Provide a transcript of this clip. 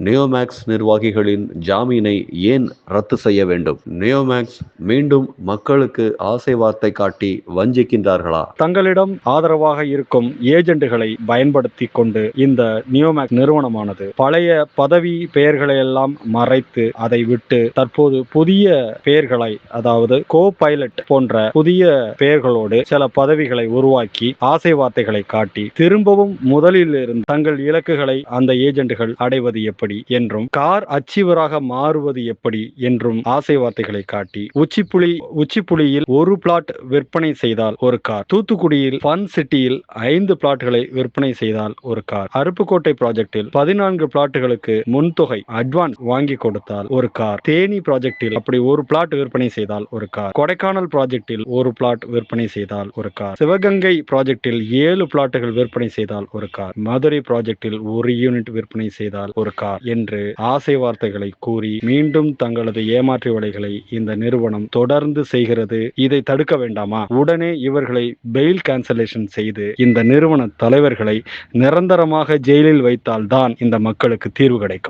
நியோமேக்ஸ் நிர்வாகிகளின் ஜாமீனை ஏன் ரத்து செய்ய வேண்டும்? நியோமேக்ஸ் மீண்டும் மக்களுக்கு ஆசை வார்த்தை காட்டி வஞ்சிக்கின்றார்களா? தங்களிடம் ஆதரவாக இருக்கும் ஏஜெண்டுகளை பயன்படுத்தி கொண்டு இந்த நியோமேக்ஸ் நிறுவனமானது பழைய பதவி பெயர்களை எல்லாம் மறைத்து அதை விட்டு தற்போது புதிய பெயர்களை, அதாவது கோ பைலட் போன்ற புதிய பெயர்களோடு சில பதவிகளை உருவாக்கி ஆசை வார்த்தைகளை காட்டி திரும்பவும் முதலில் இருந்து தங்கள் இலக்குகளை அந்த ஏஜெண்டுகள் அடைவது எப்படி என்றும், கார் அச்சீவராக மாறுவது எப்படி என்றும் ஆசை வார்த்தைகளை காட்டி உச்சிப்புலியில் ஒரு பிளாட் விற்பனை செய்தால் ஒரு கார், தூத்துக்குடியில் ஃபன் சிட்டியில் 5 பிளாட்களை விற்பனை செய்தால் ஒரு கார், அருப்புக்கோட்டை ப்ராஜெக்டில் 14 பிளாட்டுகளுக்கு முன்தொகை அட்வான்ஸ் வாங்கி கொடுத்தால் ஒரு கார், தேனி ப்ராஜெக்டில் அப்படி ஒரு பிளாட் விற்பனை செய்தால் ஒரு கார், கொடைக்கானல் ப்ராஜெக்டில் ஒரு பிளாட் விற்பனை செய்தால் ஒரு கார், சிவகங்கை ப்ராஜெக்டில் 7 பிளாட்டுகள் விற்பனை செய்தால் ஒரு கார், மதுரை ப்ராஜெக்டில் ஒரு யூனிட் விற்பனை செய்தால் ஒரு கார் என்று ஆசை வார்த்தைகளை கூறி மீண்டும் தங்களது ஏமாற்று வேலைகளை இந்த நிறுவனம் தொடர்ந்து செய்கிறது. இதை தடுக்க வேண்டாமா? உடனே இவர்களை பெயில் கேன்சலேஷன் செய்து இந்த நிறுவன தலைவர்களை நிரந்தரமாக ஜெயிலில் வைத்தால்தான் இந்த மக்களுக்கு தீர்வு கிடைக்கும்.